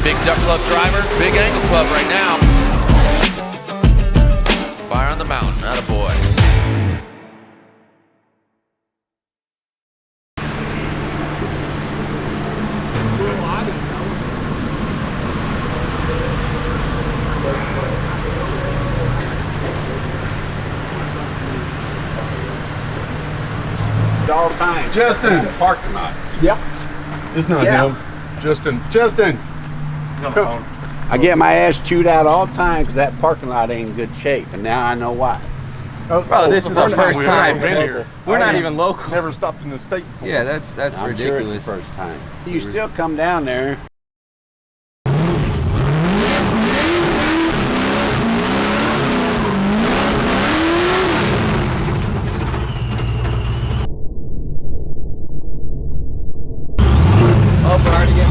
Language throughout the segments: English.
Big duck club driver, big angle club right now. Fire on the mountain, attaboy. All time. Justin, parking lot. Yep. It's not him. Justin. I get my ass chewed out all the time because that parking lot ain't in good shape, and now I know why. Bro, this is the first time. We're not even local. Never stopped in the state before. Yeah, that's I'm ridiculous. sure it's the first time. You still come down there. Oh, we're already getting.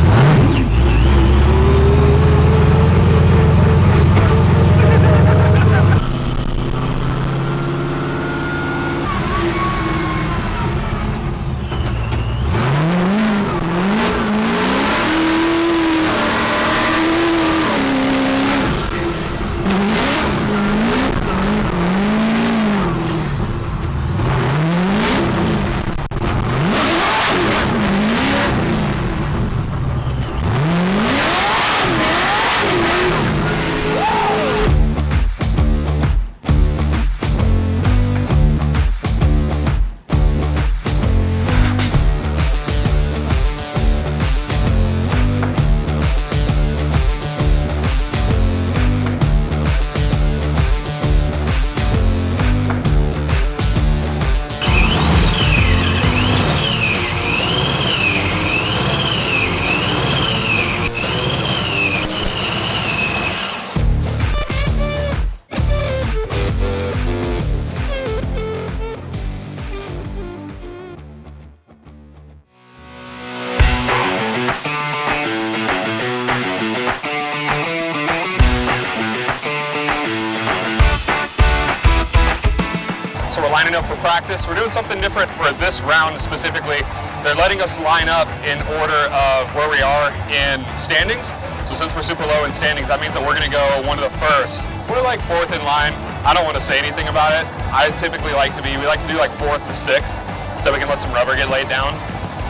lining up for practice. We're doing something different for this round specifically. They're letting us line up in order of where we are in standings. So since we're super low in standings, that means that we're going to go one of the first. We're like fourth in line. I don't want to say anything about it. I typically like to do like fourth to sixth so we can let some rubber get laid down.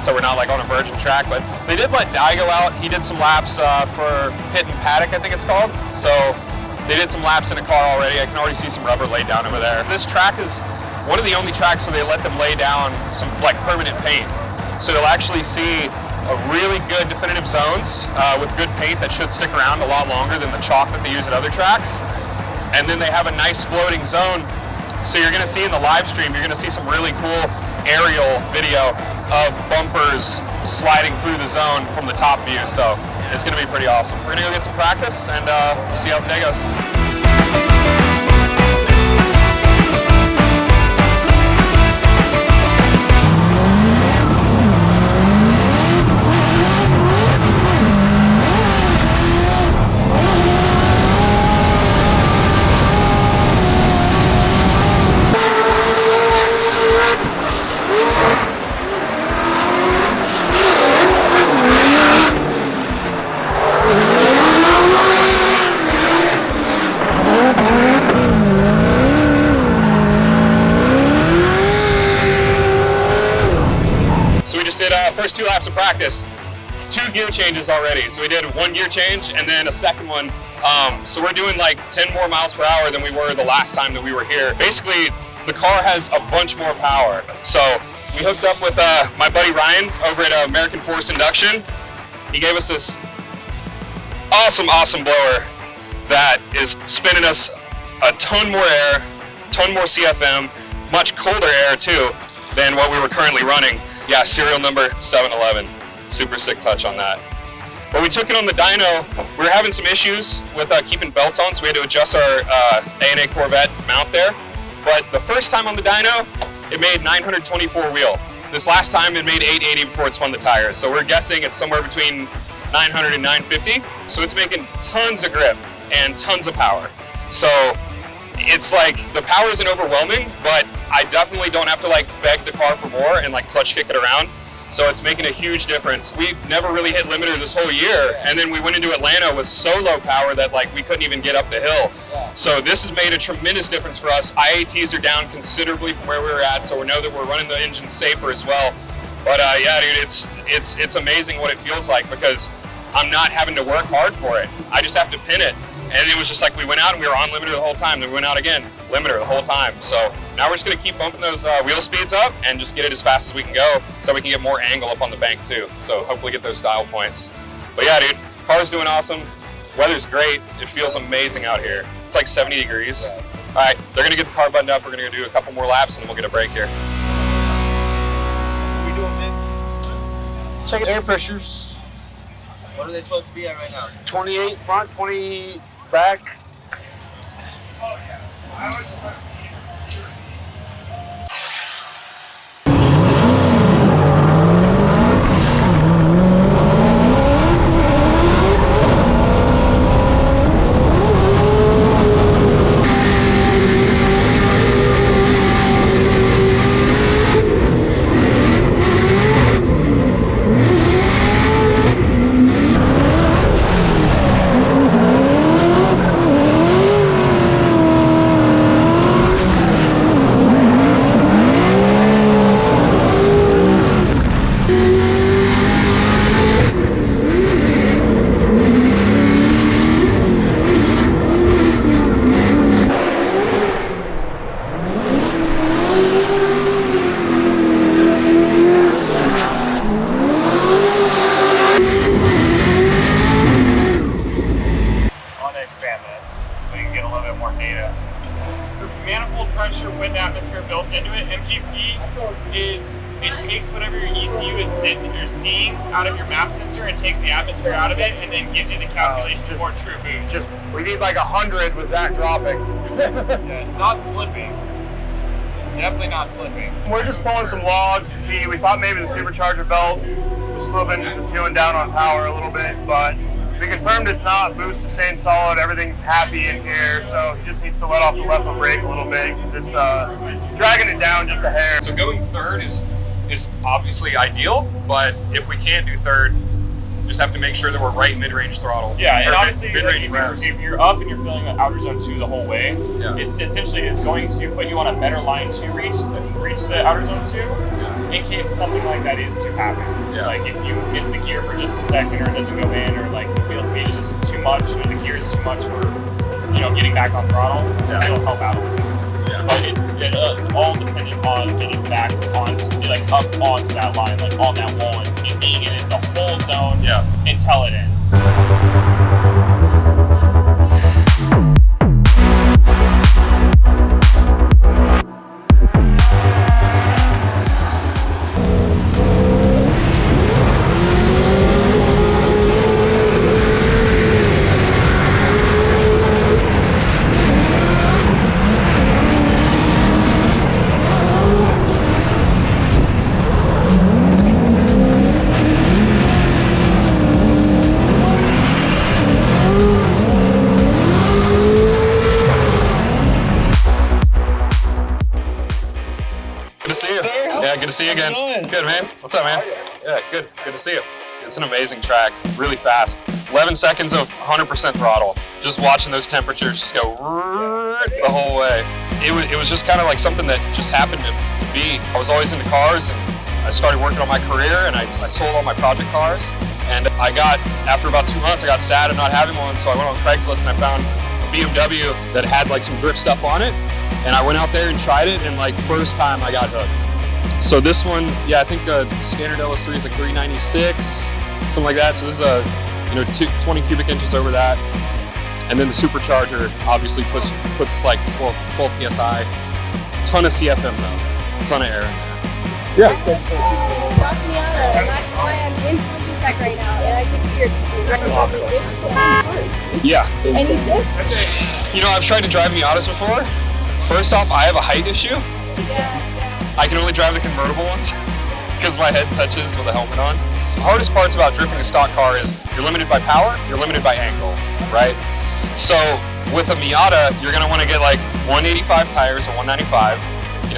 So we're not like on a virgin track, but they did let Dye go out. He did some laps for Pit and Paddock, I think it's called. So they did some laps in a car already. I can already see some rubber laid down over there. This track is one of the only tracks where they let them lay down some like permanent paint. So you'll actually see a really good definitive zones with good paint that should stick around a lot longer than the chalk that they use at other tracks. And then they have a nice floating zone. So you're gonna see in the live stream, you're gonna see some really cool aerial video of bumpers sliding through the zone from the top view. So it's gonna be pretty awesome. We're gonna go get some practice and see how today goes. First 2 laps of practice, 2 gear changes already. So we did 1 gear change and then a second one. So we're doing like 10 more miles per hour than we were the last time that we were here. Basically, the car has a bunch more power. So we hooked up with my buddy Ryan over at American Force Induction. He gave us this awesome blower that is spinning us a ton more air, ton more CFM, much colder air too than what we were currently running. Yeah, serial number 711. Super sick touch on that. When we took it on the dyno, we were having some issues with keeping belts on, so we had to adjust our A&A Corvette mount there. But the first time on the dyno, it made 924 wheel. This last time it made 880 before it spun the tires. So we're guessing it's somewhere between 900 and 950. So it's making tons of grip and tons of power. So it's like, the power isn't overwhelming, but I definitely don't have to like beg the car for more and like clutch kick it around. So it's making a huge difference. We never really hit limiter this whole year, and then we went into Atlanta with so low power that like we couldn't even get up the hill. So this has made a tremendous difference for us. IATs are down considerably from where we were at, so we know that we're running the engine safer as well. But yeah, dude, it's amazing what it feels like because I'm not having to work hard for it. I just have to pin it. And it was just like we went out and we were on limiter the whole time, then we went out again, limiter the whole time. So now we're just gonna keep bumping those wheel speeds up and just get it as fast as we can go so we can get more angle up on the bank too. So hopefully get those style points. But yeah, dude, car's doing awesome. Weather's great. It feels amazing out here. It's like 70 degrees. All right, they're gonna get the car buttoned up. We're gonna go do a couple more laps and then we'll get a break here. What are we doing, Vince? Checking air pressures. What are they supposed to be at right now? 28 front, 20 back. Manifold pressure with atmosphere built into it. MGP is, it takes whatever your ECU is seeing out of your map sensor and takes the atmosphere out of it and then gives you the calculation for true boost. We need like 100 with that dropping. Yeah, it's not slipping. Definitely not slipping. We're just pulling some logs to see. We thought maybe the supercharger belt was slipping, just feeling down on power a little bit, but we confirmed it's not. Boost is staying solid. Everything's happy in here, so he just needs to let off the left foot brake a little bit because it's dragging it down just a hair. So going third is obviously ideal, but if we can't do third, just have to make sure that we're right mid-range throttle. Yeah, and or honestly, mid-range like, revs. if you're up and you're feeling the outer zone 2 the whole way, Yeah. it's essentially is going to put you on a better line to reach the outer zone 2 in case something like that is to happen. Yeah. Like if you miss the gear for just a second or it doesn't go in or like the wheel speed is just too much or the gear is too much for, you know, getting back on throttle, it'll help out a little bit. Yeah. But it's all dependent on getting back onto, like up onto that line, like on that one, and being in it the whole zone until it ends. Good to see you. Yeah, good to see you again. Good, man. What's up, man? Yeah, good. Good to see you. It's an amazing track, really fast. 11 seconds of 100% throttle. Just watching those temperatures just go the whole way. It was just kind of like something that just happened to be. I was always into cars, and I started working on my career, and I sold all my project cars. And after about 2 months, I got sad of not having one, so I went on Craigslist and I found a BMW that had like some drift stuff on it. And I went out there and tried it, and like first time I got hooked. So this one, yeah, I think the standard LS3 is like 396, something like that. So this is 20 cubic inches over that. And then the supercharger obviously puts us like 12 PSI. Ton of CFM though, ton of air in there. Yeah. Stock Miata, and that's why I'm in Fortune Tech right now, and I take it seriously. It's fun. Yeah. And it's You know, I've tried to drive Miatas before. First off, I have a height issue. I can only drive the convertible ones because my head touches with a helmet on. The hardest parts about drifting a stock car is you're limited by power, you're limited by angle, right? So with a Miata, you're gonna wanna get like 185 tires or 195,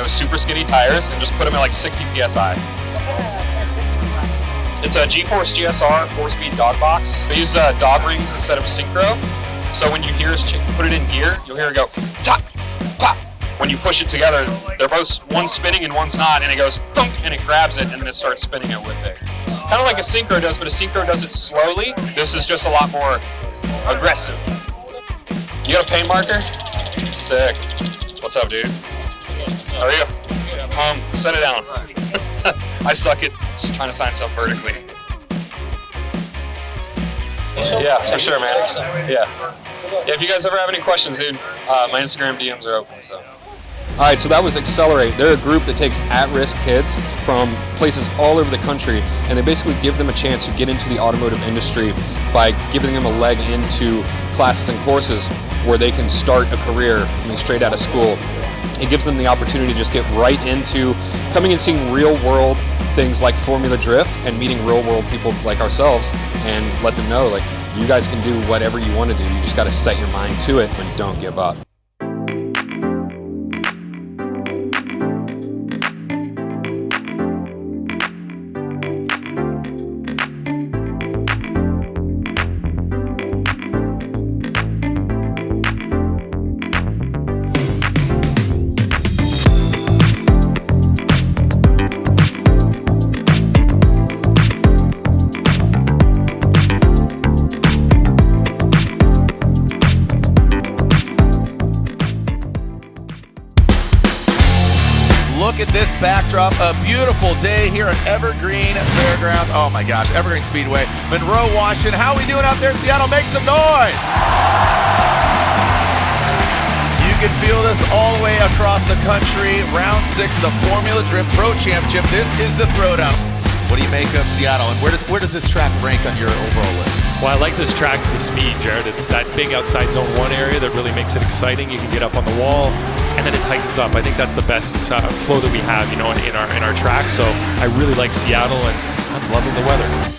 super skinny tires, and just put them at like 60 PSI. It's a G-Force GSR 4-speed dog box. They use dog rings instead of a synchro. So when you hear us put it in gear, you'll hear it go top, pop. When you push it together, they're both, one's spinning and one's not, and it goes thunk, and it grabs it, and then it starts spinning it with it. Kind of like a synchro does, but a synchro does it slowly. This is just a lot more aggressive. You got a paint marker? Sick. What's up, dude? How are you? Set it down. I suck at just trying to sign stuff vertically. Yeah, for sure, man. Yeah. If you guys ever have any questions, dude, my Instagram DMs are open, so. All right, so that was Accelerate. They're a group that takes at-risk kids from places all over the country, and they basically give them a chance to get into the automotive industry by giving them a leg into classes and courses where they can start a career straight out of school. It gives them the opportunity to just get right into coming and seeing real-world things like Formula Drift and meeting real-world people like ourselves and let them know, like, you guys can do whatever you want to do. You just got to set your mind to it and don't give up. Look at this backdrop, a beautiful day here at Evergreen Fairgrounds. Oh my gosh, Evergreen Speedway, Monroe, Washington. How are we doing out there in Seattle? Make some noise! You can feel this all the way across the country. Round 6 of the Formula Drift Pro Championship. This is the throwdown. What do you make of Seattle, and where does this track rank on your overall list? Well, I like this track for the speed, Jared. It's that big outside zone 1 area that really makes it exciting. You can get up on the wall, and then it tightens up. I think that's the best flow that we have, in our track. So I really like Seattle, and I'm loving the weather.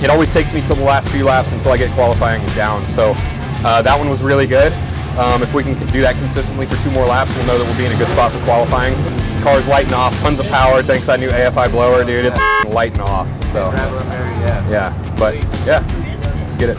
It always takes me till the last few laps until I get qualifying down. So that one was really good. If we can do that consistently for 2 more laps, we'll know that we'll be in a good spot for qualifying. Car's lighting off, tons of power thanks to that new AFI blower, dude. It's lighting off. So yeah, but yeah, let's get it.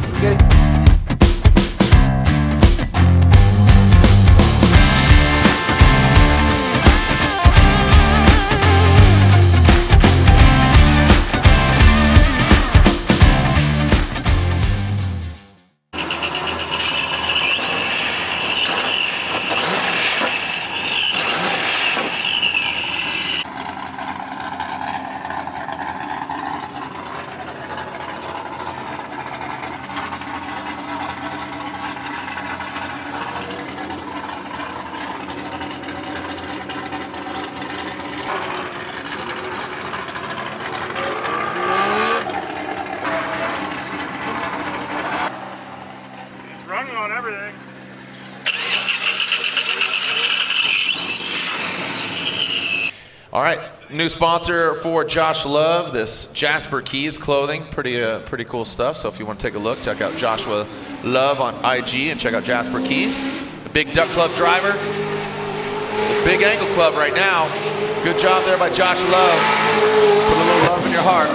Running on everything. All right, new sponsor for Josh Love, this Jasper Keys clothing. Pretty cool stuff. So if you want to take a look, check out Joshua Love on IG and check out Jasper Keys. The Big Duck Club driver, the Big Angle Club right now. Good job there by Josh Love. Put a little love in your heart.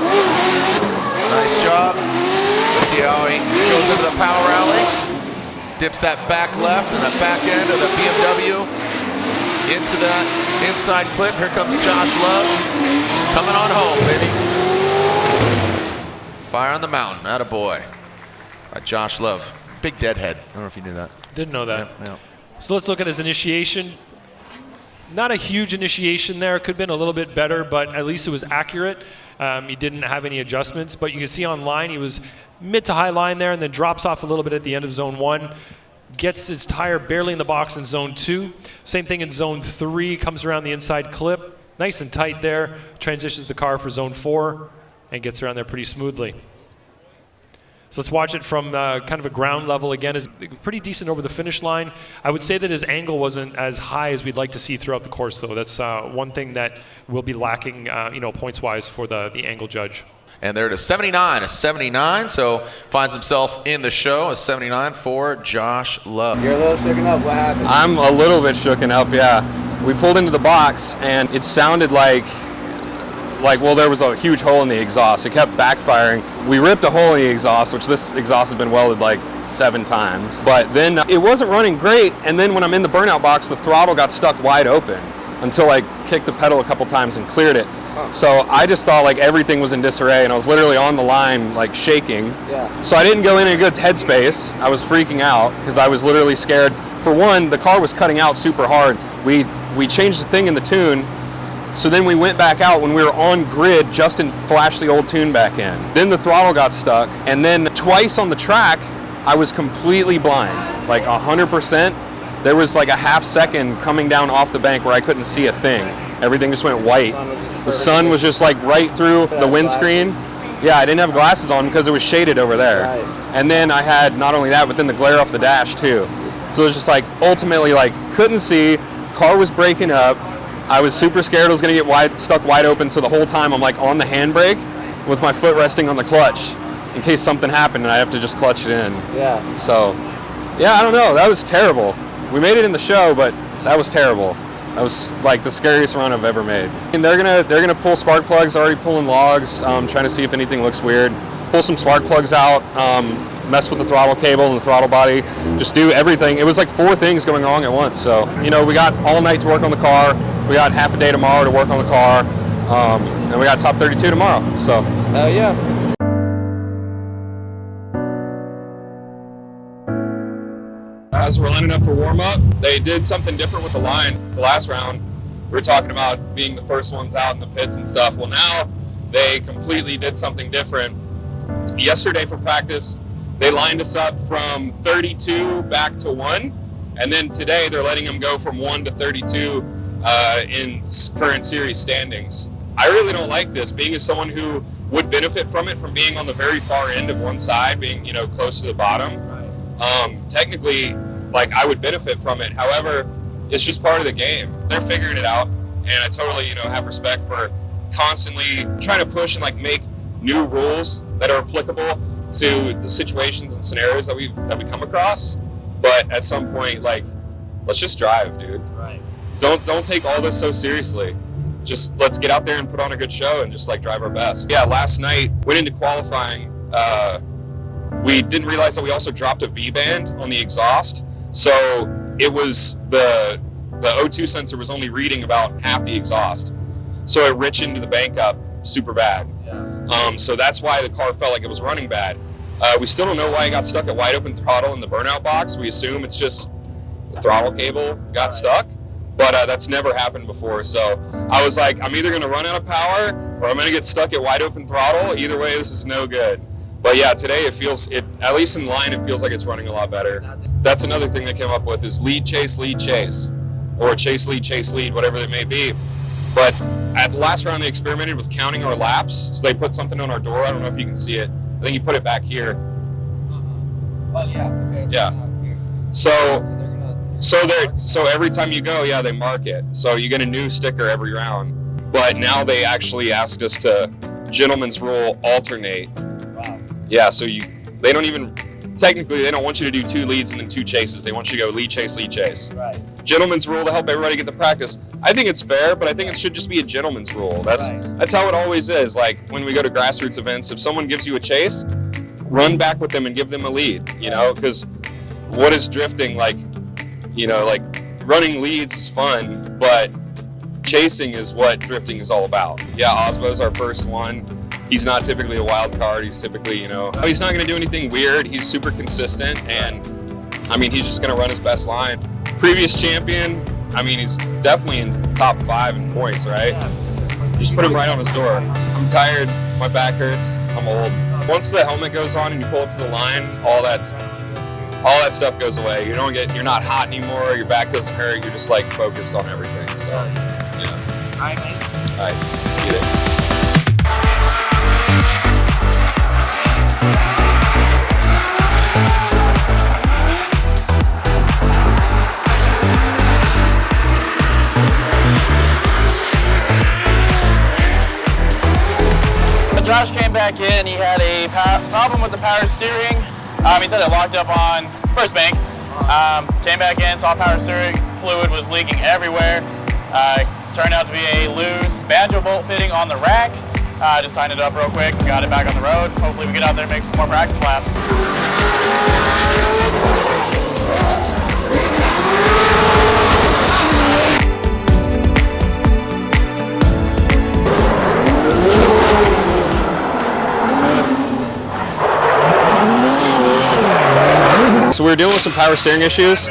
Nice job. Let's see how he goes into the power alley. Dips that back left and that back end of the BMW into that inside clip. Here comes Josh Love. Coming on home, baby. Fire on the mountain. Attaboy. By Josh Love. Big deadhead. I don't know if you knew that. Didn't know that. Yeah. So let's look at his initiation. Not a huge initiation there. It could have been a little bit better, but at least it was accurate. He didn't have any adjustments, but you can see on line he was mid to high line there and then drops off a little bit at the end of zone 1. Gets his tire barely in the box in zone 2. Same thing in zone 3, comes around the inside clip. Nice and tight there. Transitions the car for zone 4 and gets around there pretty smoothly. So let's watch it from kind of a ground level again. Is pretty decent over the finish line. I would say that his angle wasn't as high as we'd like to see throughout the course, though. That's one thing that will be lacking, points-wise for the angle judge. And they're at a 79, so finds himself in the show, a 79 for Josh Love. You're a little shaken up. What happened? I'm a little bit shooken up, yeah. We pulled into the box, and it sounded like there was a huge hole in the exhaust. It kept backfiring. We ripped a hole in the exhaust, which this exhaust has been welded like 7 times. But then it wasn't running great, and then when I'm in the burnout box, the throttle got stuck wide open until I kicked the pedal a couple times and cleared it. So I just thought like everything was in disarray, and I was literally on the line like shaking. Yeah. So I didn't go in a good headspace. I was freaking out because I was literally scared. For one, the car was cutting out super hard. We changed the thing in the tune, so then we went back out when we were on grid just to flash the old tune back in. Then the throttle got stuck, and then twice on the track, I was completely blind, like 100%. There was like a half second coming down off the bank where I couldn't see a thing. Everything just went white. The sun was just like right through the windscreen. Yeah, I didn't have glasses on because it was shaded over there. And then I had not only that, but then the glare off the dash too. So it was just like ultimately like couldn't see, car was breaking up. I was super scared I was gonna get stuck wide open, so the whole time I'm like on the handbrake with my foot resting on the clutch in case something happened and I have to just clutch it in. Yeah. So, yeah, I don't know, that was terrible. We made it in the show, but that was terrible. That was like the scariest run I've ever made. And they're gonna pull spark plugs, already pulling logs, trying to see if anything looks weird. Pull some spark plugs out, mess with the throttle cable and the throttle body, just do everything. It was like 4 things going wrong at once. So, we got all night to work on the car. We got half a day tomorrow to work on the car. And we got top 32 tomorrow, so. Hell yeah. As we're lining up for warm-up, they did something different with the line. The last round, we were talking about being the first ones out in the pits and stuff. Well, now they completely did something different. Yesterday for practice, they lined us up from 32 back to 1, and then today they're letting them go from 1 to 32 in current series standings. I really don't like this, being as someone who would benefit from it, from being on the very far end of one side, being close to the bottom. Technically, like I would benefit from it. However, it's just part of the game. They're figuring it out, and I totally, have respect for constantly trying to push and like make new rules that are applicable to the situations and scenarios that we come across. But at some point, like, let's just drive, dude. Right. Don't take all this so seriously. Just let's get out there and put on a good show and just like drive our best. Yeah, last night went into qualifying. We didn't realize that we also dropped a V-band on the exhaust. So it was the O2 sensor was only reading about half the exhaust. So it rich into the bank up super bad. Yeah. So that's why the car felt like it was running bad. We still don't know why it got stuck at wide open throttle in the burnout box. We assume it's just the throttle cable got stuck, but that's never happened before. So I was like, I'm either gonna run out of power or I'm gonna get stuck at wide open throttle. Either way, this is no good. But yeah, today at least in line, it feels like it's running a lot better. That's another thing they came up with is lead, chase, or chase, lead, whatever it may be. But at the last round, they experimented with counting our laps. So they put something on our door. I don't know if you can see it. I think you put it back here. Well, yeah. Okay. Yeah. So every time you go, yeah, they mark it. So you get a new sticker every round. But now they actually asked us to gentleman's rule alternate. Wow. Yeah, so they don't want you to do 2 leads and then 2 chases. They want you to go lead, chase. Right. Gentleman's rule to help everybody get the practice. I think it's fair, but I think it should just be a gentleman's rule. That's how it always is. Like when we go to grassroots events, if someone gives you a chase, run back with them and give them a lead, because what is drifting like? Like running leads is fun, but chasing is what drifting is all about. Yeah, Osbo's our first one. He's not typically a wild card. He's typically, he's not going to do anything weird. He's super consistent, and he's just going to run his best line. Previous champion, he's definitely in top 5 in points, right? Yeah. Just put him right on his door. I'm tired. My back hurts. I'm old. Once the helmet goes on and you pull up to the line, all that stuff goes away. You're not hot anymore. Your back doesn't hurt. You're just like focused on everything. So, yeah. All right, man. All right, let's get it. Josh came back in. He had a problem with the power steering. He said it locked up on first bank. Came back in, saw power steering fluid was leaking everywhere. Turned out to be a loose banjo bolt fitting on the rack. Just tightened it up real quick, got it back on the road. Hopefully we get out there and make some more practice laps. So we were dealing with some power steering issues.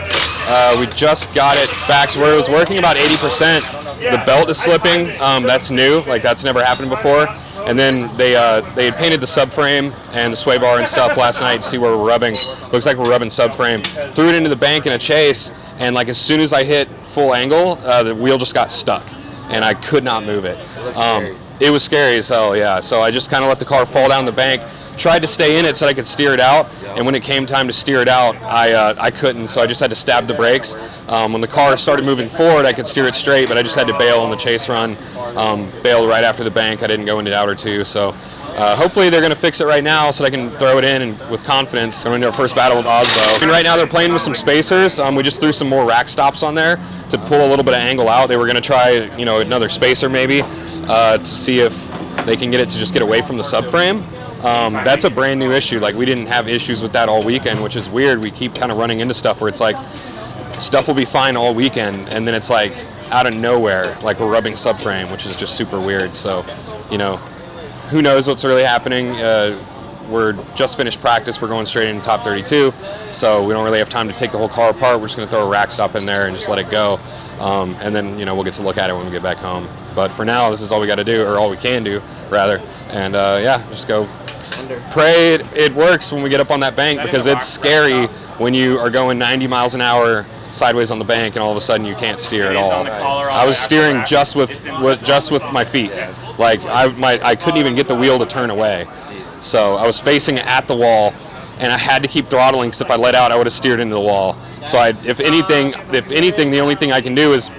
We just got it back to where it was working about 80%. The belt is slipping. That's new, like that's never happened before. And then they had painted the subframe and the sway bar and stuff last night to see where we're rubbing. Looks like we're rubbing subframe. Threw it into the bank in a chase, and like as soon as I hit full angle, the wheel just got stuck, and I could not move it. It was scary as hell, yeah. So I just kind of let the car fall down the bank. Tried to stay in it so I could steer it out, and when it came time to steer it out, I couldn't, so I just had to stab the brakes. When the car started moving forward, I could steer it straight, but I just had to bail on the chase run. Bailed right after the bank. I didn't go into outer two, so hopefully they're going to fix it right now so that I can throw it in and with confidence. Going into our first battle with Osbo. I mean, right now they're playing with some spacers. We just threw some more rack stops on there to pull a little bit of angle out. They were going to try, another spacer maybe to see if they can get it to just get away from the subframe. That's a brand new issue. Like, we didn't have issues with that all weekend, which is weird. We keep kind of running into stuff where it's like stuff will be fine all weekend, and then it's like out of nowhere, like we're rubbing subframe, which is just super weird. So, who knows what's really happening. We're just finished practice. We're going straight into top 32, so we don't really have time to take the whole car apart. We're just going to throw a rack stop in there and just let it go, and then we'll get to look at it when we get back home. But for now, this is all we got to do, or all we can do, rather. And just go pray it works when we get up on that bank, because it's scary when you are going 90 miles an hour sideways on the bank and all of a sudden you can't steer at all. I was steering just with my feet. Like I couldn't even get the wheel to turn away. So I was facing at the wall, and I had to keep throttling, because if I let out, I would have steered into the wall. So if anything, the only thing I can do is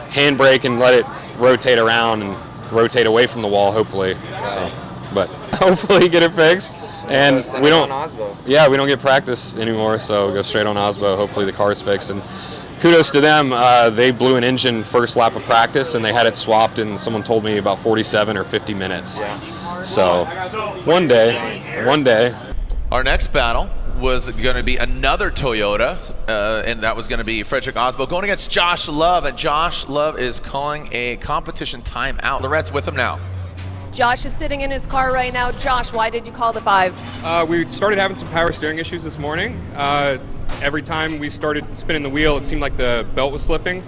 handbrake and let it rotate around and rotate away from the wall, hopefully. So, but hopefully get it fixed. And we don't get practice anymore, so go straight on Osbo. Hopefully the car's fixed. And kudos to them. They blew an engine first lap of practice, and they had it swapped in, someone told me, about 47 or 50 minutes. So one day. Our next battle was going to be another Toyota, and that was going to be Frederick Osbo going against Josh Love, and Josh Love is calling a competition timeout. Lorette's with him now. Josh is sitting in his car right now. Josh, why did you call the 5? We started having some power steering issues this morning. Every time we started spinning the wheel, it seemed like the belt was slipping.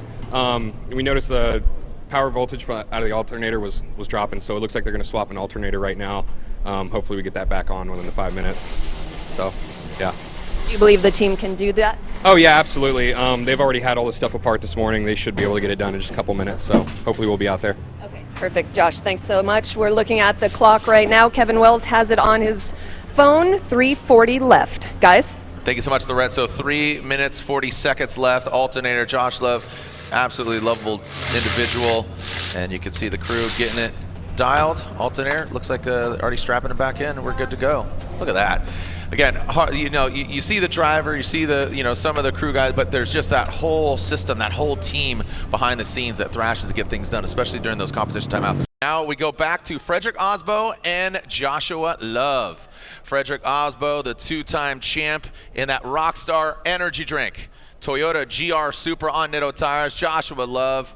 We noticed the power voltage out of the alternator was dropping, so it looks like they're going to swap an alternator right now. Hopefully we get that back on within the 5 minutes. So, yeah. Do you believe the team can do that? Oh, yeah, absolutely. They've already had all this stuff apart this morning. They should be able to get it done in just a couple minutes, so hopefully we'll be out there. Okay, perfect. Josh, thanks so much. We're looking at the clock right now. Kevin Wells has it on his phone, 3:40 left. Guys? Thank you so much, Lorette. So 3 minutes, 40 seconds left. Alternator, Josh Love, absolutely lovable individual. And you can see the crew getting it dialed. Alternator, looks like they're already strapping it back in, and we're good to go. Look at that. Again, you see the driver, you see the, some of the crew guys, but there's just that whole system, that whole team behind the scenes that thrashes to get things done, especially during those competition timeouts. Now we go back to Frederick Osbo and Joshua Love. Frederick Osbo, the two-time champ in that Rockstar energy drink. Toyota GR Super on Nitto tires. Joshua Love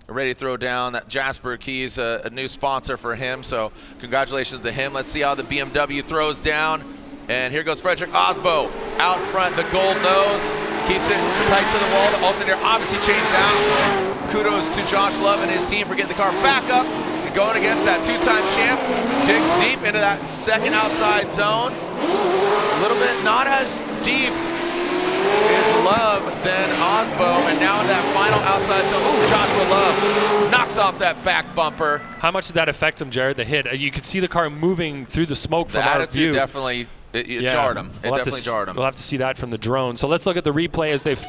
ready to throw down that Jasper Keys, a new sponsor for him. So congratulations to him. Let's see how the BMW throws down. And here goes Frederick Osbo out front, the gold nose, keeps it tight to the wall. The alternator obviously changed out. Kudos to Josh Love and his team for getting the car back up and going against that two-time champ. Digs deep into that second outside zone. A little bit not as deep is Love than Osbo, and now in that final outside zone, Joshua Love knocks off that back bumper. How much did that affect him, Jared, the hit? You could see the car moving through the smoke from our view. The attitude definitely, it jarred him. It definitely jarred him. We'll have to see that from the drone. So let's look at the replay as they've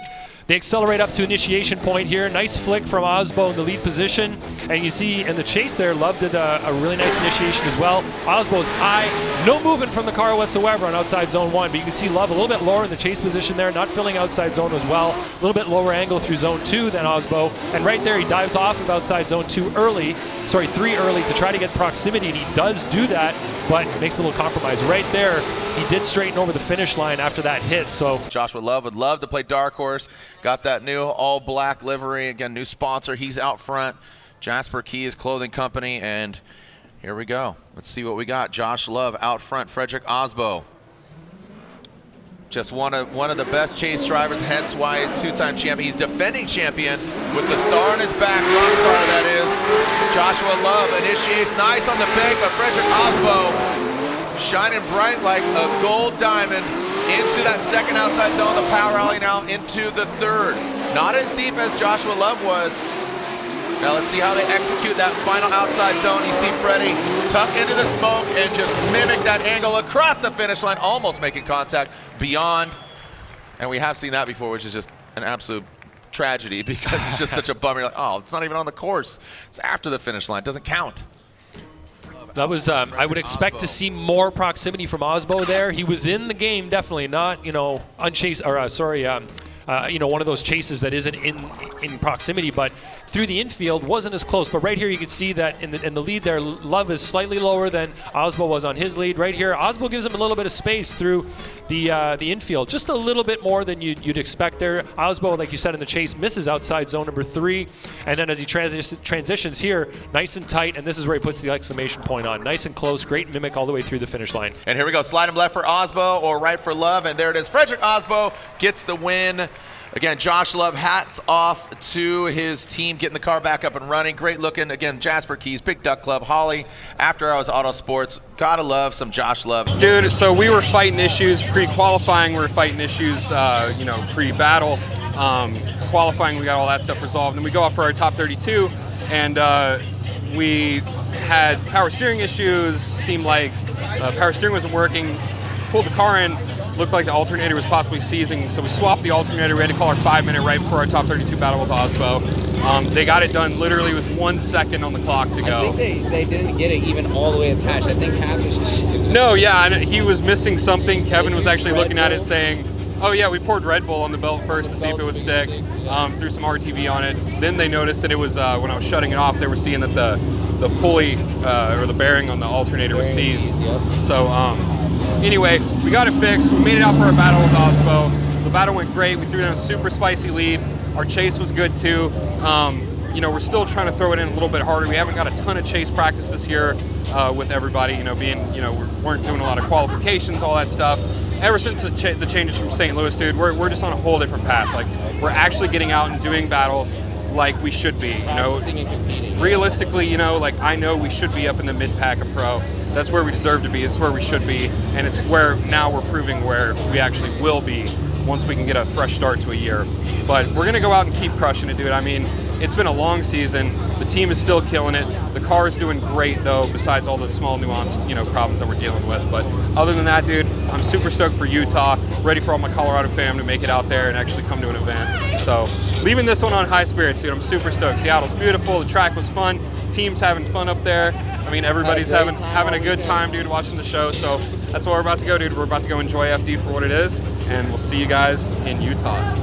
They accelerate up to initiation point here. Nice flick from Osbo in the lead position. And you see in the chase there, Love did a really nice initiation as well. Osbo's high, no movement from the car whatsoever on outside zone 1, but you can see Love a little bit lower in the chase position there, not filling outside zone as well. A little bit lower angle through zone 2 than Osbo. And right there, he dives off of outside zone 3 early to try to get proximity, and he does do that, but makes a little compromise. Right there, he did straighten over the finish line after that hit. So Joshua Love would love to play Dark Horse. Got that new all-black livery. Again, new sponsor. He's out front. Jasper Keys Clothing Company, and here we go. Let's see what we got. Josh Love out front. Frederick Osbo. Just one of the best chase drivers, hence why he's two-time champion. He's defending champion with the star on his back, rock star that is. Joshua Love initiates nice on the bank, but Frederick Osbo shining bright like a gold diamond into that second outside zone. The power alley now into the third. Not as deep as Joshua Love was. Now let's see how they execute that final outside zone. You see Freddie tuck into the smoke and just mimic that angle across the finish line, almost making contact beyond. And we have seen that before, which is just an absolute tragedy because it's just such a bummer. You're like, oh, it's not even on the course. It's after the finish line. It doesn't count. That was, I would expect to see more proximity from Osbo there. He was in the game, definitely, not, unchased, or one of those chases that isn't in proximity, but through the infield wasn't as close. But right here you can see that in the lead there, Love is slightly lower than Osbo was on his lead. Right here, Osbo gives him a little bit of space through the infield, just a little bit more than you'd expect there. Osbo, like you said in the chase, misses outside zone number 3, and then as he transitions here, nice and tight, and this is where he puts the exclamation point on. Nice and close, great mimic all the way through the finish line. And here we go, slide him left for Osbo or right for Love, and there it is. Frederick Osbo gets the win. Again, Josh Love, hats off to his team, getting the car back up and running. Great looking. Again, Jasper Keys, Big Duck Club, Holley, After Hours Autosports. Gotta love some Josh Love. Dude, so we were fighting issues pre-qualifying. We were fighting issues, pre-battle. Qualifying, we got all that stuff resolved. And we go off for our top 32, and we had power steering issues. Seemed like power steering wasn't working. Pulled the car in. Looked like the alternator was possibly seizing, so we swapped the alternator. We had to call our 5-minute right before our top 32 battle with Osbo. They got it done literally with 1 second on the clock to go. I think they didn't get it even all the way attached. I think half is just... No, yeah, and he was missing something. Kevin was actually looking at it saying, oh yeah, we poured Red Bull on the belt first to see if it would stick. Threw some RTV on it. Then they noticed that it was, when I was shutting it off, they were seeing that the pulley or the bearing on the alternator was seized. So, anyway, we got it fixed. We made it out for our battle with Osbo. The battle went great. We threw down a super spicy lead. Our chase was good too. We're still trying to throw it in a little bit harder. We haven't got a ton of chase practice this year with everybody. We weren't doing a lot of qualifications, all that stuff. Ever since the changes from St. Louis, dude, we're just on a whole different path. Like, we're actually getting out and doing battles like we should be. Realistically, I know we should be up in the mid-pack of pro. That's where we deserve to be. It's where we should be, and it's where now we're proving where we actually will be once we can get a fresh start to a year. But we're gonna go out and keep crushing it, dude. I mean, it's been a long season. The team is still killing it. The car is doing great, though, besides all the small nuance, problems that we're dealing with. But other than that, dude, I'm super stoked for Utah. Ready for all my Colorado fam to make it out there and actually come to an event. So, leaving this one on high spirits, dude. I'm super stoked. Seattle's beautiful. The track was fun. Team's having fun up there. I mean, everybody's having a good time, dude, watching the show. So that's what we're about to go, dude. We're about to go enjoy FD for what it is, and we'll see you guys in Utah.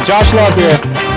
Josh Love here.